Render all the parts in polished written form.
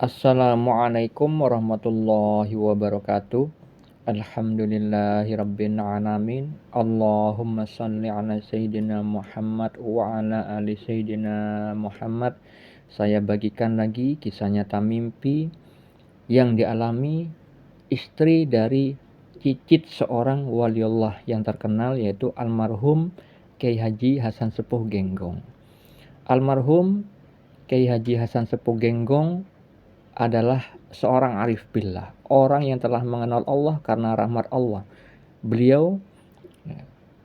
Assalamualaikum warahmatullahi wabarakatuh. Alhamdulillahirabbil alamin. Allahumma shalli ala sayyidina Muhammad wa ala ali sayyidina Muhammad. Saya bagikan lagi kisah nyata mimpi yang dialami istri dari cicit seorang waliullah yang terkenal, yaitu almarhum Kiai Haji Hasan Sepuh Genggong. Almarhum Kiai Haji Hasan Sepuh Genggong adalah seorang arif billah, orang yang telah mengenal Allah karena rahmat Allah. Beliau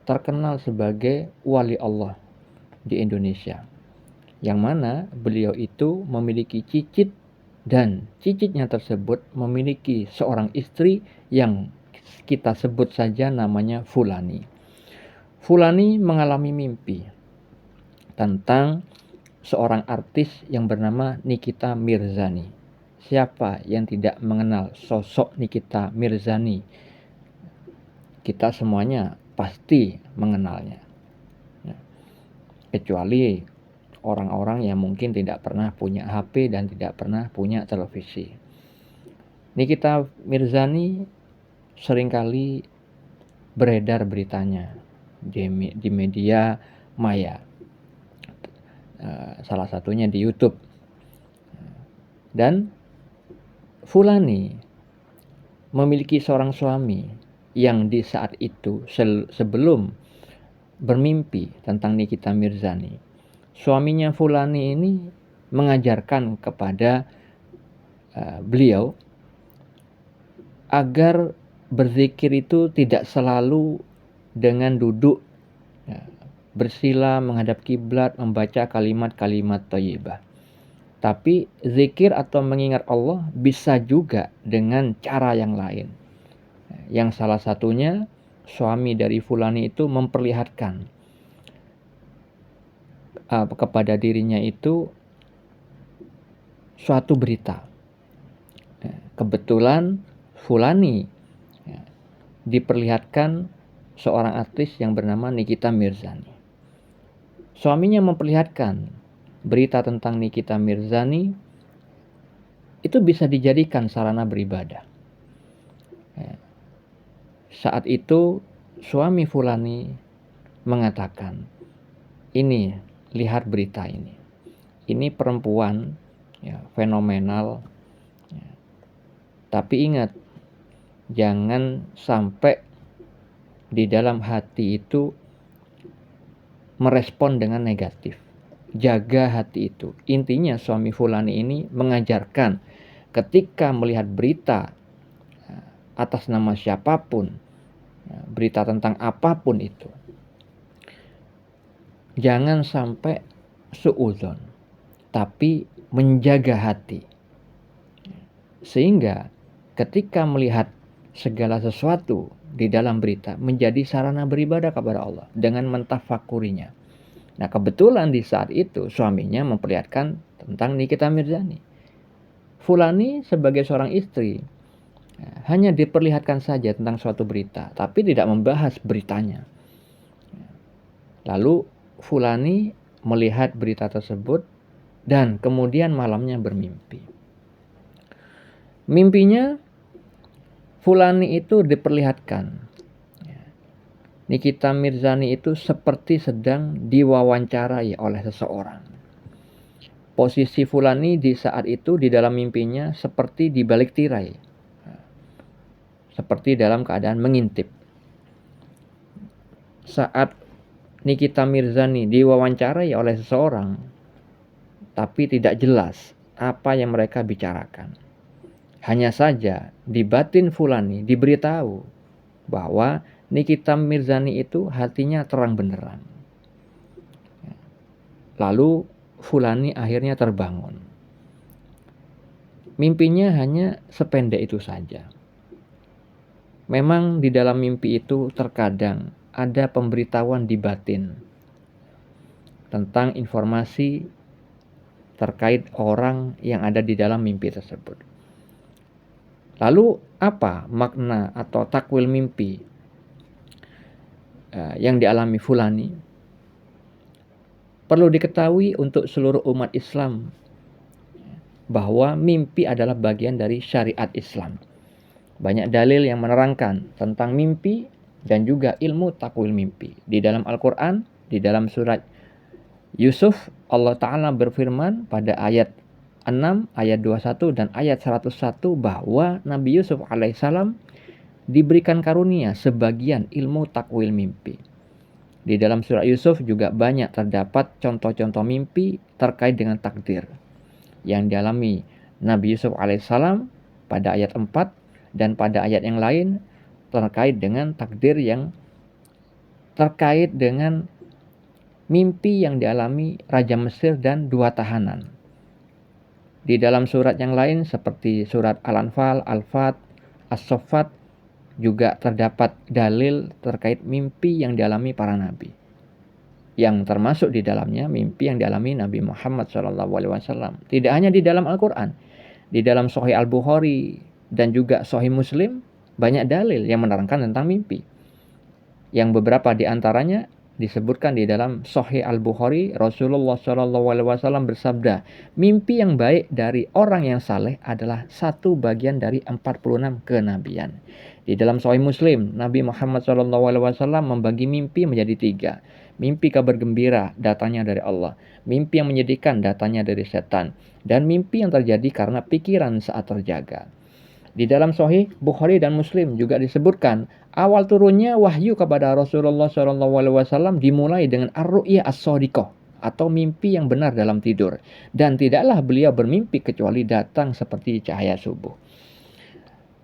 terkenal sebagai wali Allah di Indonesia, yang mana beliau itu memiliki cicit, dan cicitnya tersebut memiliki seorang istri yang kita sebut saja namanya Fulani. Fulani mengalami mimpi tentang seorang artis yang bernama Nikita Mirzani. Siapa yang tidak mengenal sosok Nikita Mirzani? Kita semuanya pasti mengenalnya, kecuali orang-orang yang mungkin tidak pernah punya HP dan tidak pernah punya televisi. Nikita Mirzani seringkali beredar beritanya di media maya, salah satunya di YouTube. Dan Fulani memiliki seorang suami yang di saat itu sebelum bermimpi tentang Nikita Mirzani, suaminya Fulani ini mengajarkan kepada beliau agar berzikir itu tidak selalu dengan duduk bersila menghadap kiblat membaca kalimat-kalimat thayyibah. Tapi zikir atau mengingat Allah bisa juga dengan cara yang lain. Yang salah satunya suami dari Fulani itu memperlihatkan kepada dirinya itu suatu berita. Kebetulan Fulani diperlihatkan seorang artis yang bernama Nikita Mirzani. Suaminya memperlihatkan berita tentang Nikita Mirzani itu bisa dijadikan sarana beribadah. Saat itu suami Fulani mengatakan, ini lihat berita ini. Ini perempuan fenomenal. Tapi ingat, jangan sampai di dalam hati itu merespon dengan negatif. Jaga hati itu. Intinya suami Fulani ini mengajarkan ketika melihat berita atas nama siapapun, berita tentang apapun itu, jangan sampai suudzon, tapi menjaga hati. Sehingga ketika melihat segala sesuatu di dalam berita menjadi sarana beribadah kepada Allah dengan mentafakurinya. Nah, kebetulan di saat itu suaminya memperlihatkan tentang Nikita Mirzani. Fulani sebagai seorang istri hanya diperlihatkan saja tentang suatu berita, tapi tidak membahas beritanya. Lalu Fulani melihat berita tersebut dan kemudian malamnya bermimpi. Mimpinya Fulani itu diperlihatkan Nikita Mirzani itu seperti sedang diwawancarai oleh seseorang. Posisi Fulani di saat itu di dalam mimpinya seperti di balik tirai, seperti dalam keadaan mengintip. Saat Nikita Mirzani diwawancarai oleh seseorang, tapi tidak jelas apa yang mereka bicarakan. Hanya saja di batin Fulani diberitahu bahwa Nikita Mirzani itu hatinya terang benderang. Lalu Fulani akhirnya terbangun. Mimpinya hanya sependek itu saja. Memang di dalam mimpi itu terkadang ada pemberitahuan di batin tentang informasi terkait orang yang ada di dalam mimpi tersebut. Lalu apa makna atau takwil mimpi yang dialami Fulani? Perlu diketahui untuk seluruh umat Islam bahwa mimpi adalah bagian dari syariat Islam. Banyak dalil yang menerangkan tentang mimpi dan juga ilmu takwil mimpi. Di dalam Al-Quran, di dalam surat Yusuf, Allah Ta'ala berfirman pada ayat 6, ayat 21 dan ayat 101 bahwa Nabi Yusuf alaihissalam diberikan karunia sebagian ilmu takwil mimpi. Di dalam surat Yusuf juga banyak terdapat contoh-contoh mimpi terkait dengan takdir yang dialami Nabi Yusuf alaihissalam pada ayat 4 dan pada ayat yang lain terkait dengan takdir yang terkait dengan mimpi yang dialami Raja Mesir dan 2 tahanan. Di dalam surat yang lain seperti surat Al-Anfal, Al-Fat, As-Saffat juga terdapat dalil terkait mimpi yang dialami para nabi. Yang termasuk di dalamnya mimpi yang dialami Nabi Muhammad SAW. Tidak hanya di dalam Al-Quran, di dalam Sahih Al-Bukhari dan juga Sahih Muslim banyak dalil yang menerangkan tentang mimpi. Yang beberapa di antaranya disebutkan di dalam Sahih Al-Bukhari, Rasulullah SAW bersabda, mimpi yang baik dari orang yang saleh adalah satu bagian dari 46 kenabian. Di dalam Sahih Muslim, Nabi Muhammad SAW membagi mimpi menjadi 3. Mimpi kabar gembira datangnya dari Allah, mimpi yang menyedihkan datangnya dari setan, dan mimpi yang terjadi karena pikiran saat terjaga. Di dalam Sahih Bukhari dan Muslim juga disebutkan awal turunnya wahyu kepada Rasulullah SAW dimulai dengan ar-ru'ya as-shadiqah atau mimpi yang benar dalam tidur, dan tidaklah beliau bermimpi kecuali datang seperti cahaya subuh.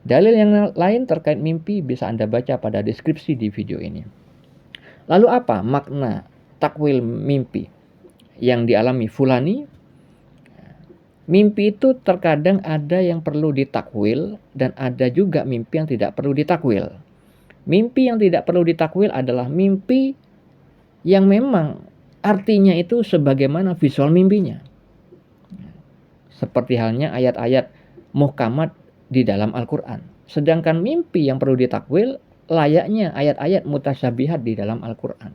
Dalil yang lain terkait mimpi bisa Anda baca pada deskripsi di video ini. Lalu apa makna takwil mimpi yang dialami Fulani? Mimpi itu terkadang ada yang perlu ditakwil dan ada juga mimpi yang tidak perlu ditakwil. Mimpi yang tidak perlu ditakwil adalah mimpi yang memang artinya itu sebagaimana visual mimpinya. Seperti halnya ayat-ayat muhkamat di dalam Al-Quran. Sedangkan mimpi yang perlu ditakwil layaknya ayat-ayat mutasyabihat di dalam Al-Quran.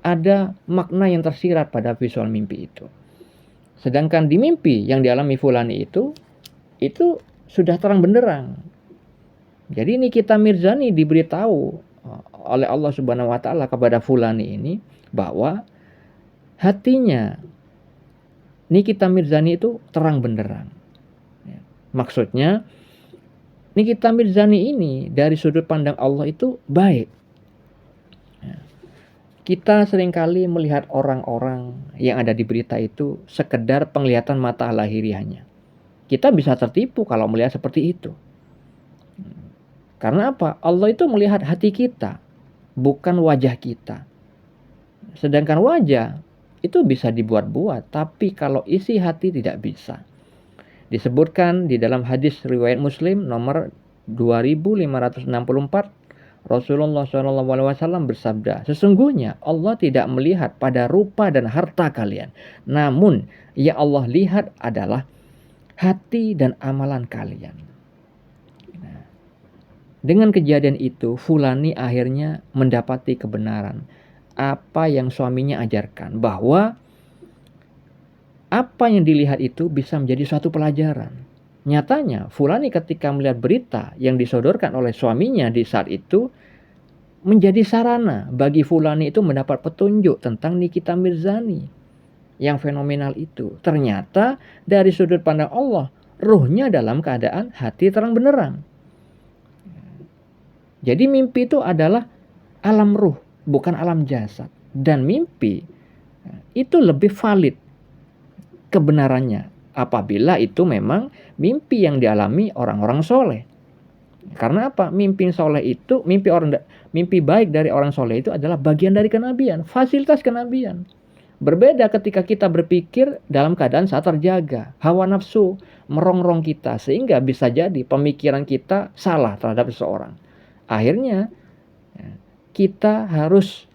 Ada makna yang tersirat pada visual mimpi itu. Sedangkan di mimpi yang dialami Fulani itu sudah terang benderang. Jadi Nikita Mirzani diberitahu oleh Allah Subhanahu wa Ta'ala kepada Fulani ini bahwa hatinya Nikita Mirzani itu terang benderang. Maksudnya Nikita Mirzani ini dari sudut pandang Allah itu baik. Kita seringkali melihat orang-orang yang ada di berita itu sekedar penglihatan mata lahiriahnya. Kita bisa tertipu kalau melihat seperti itu. Karena apa? Allah itu melihat hati kita, bukan wajah kita. Sedangkan wajah itu bisa dibuat-buat, tapi kalau isi hati tidak bisa. Disebutkan di dalam hadis riwayat Muslim nomor 2564, Rasulullah SAW bersabda, sesungguhnya Allah tidak melihat pada rupa dan harta kalian, namun yang Allah lihat adalah hati dan amalan kalian. Nah, dengan kejadian itu, Fulani akhirnya mendapati kebenaran apa yang suaminya ajarkan, bahwa apa yang dilihat itu bisa menjadi suatu pelajaran. Nyatanya, Fulani ketika melihat berita yang disodorkan oleh suaminya di saat itu menjadi sarana bagi Fulani itu mendapat petunjuk tentang Nikita Mirzani yang fenomenal itu. Ternyata dari sudut pandang Allah, ruhnya dalam keadaan hati terang benderang. Jadi mimpi itu adalah alam ruh, bukan alam jasad. Dan mimpi itu lebih valid kebenarannya apabila itu memang mimpi yang dialami orang-orang soleh. Karena apa? Mimpi soleh itu, mimpi baik dari orang soleh itu adalah bagian dari kenabian, fasilitas kenabian. Berbeda ketika kita berpikir dalam keadaan saat terjaga, hawa nafsu merongrong kita sehingga bisa jadi pemikiran kita salah terhadap seseorang. Akhirnya kita harus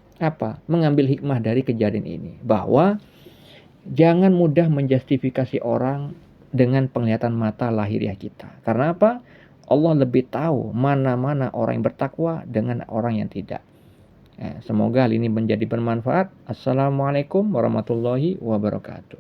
mengambil hikmah dari kejadian ini, bahwa jangan mudah menjustifikasi orang dengan penglihatan mata lahiriah kita. Karena apa? Allah lebih tahu mana-mana orang yang bertakwa dengan orang yang tidak. Semoga hal ini menjadi bermanfaat. Assalamualaikum warahmatullahi wabarakatuh.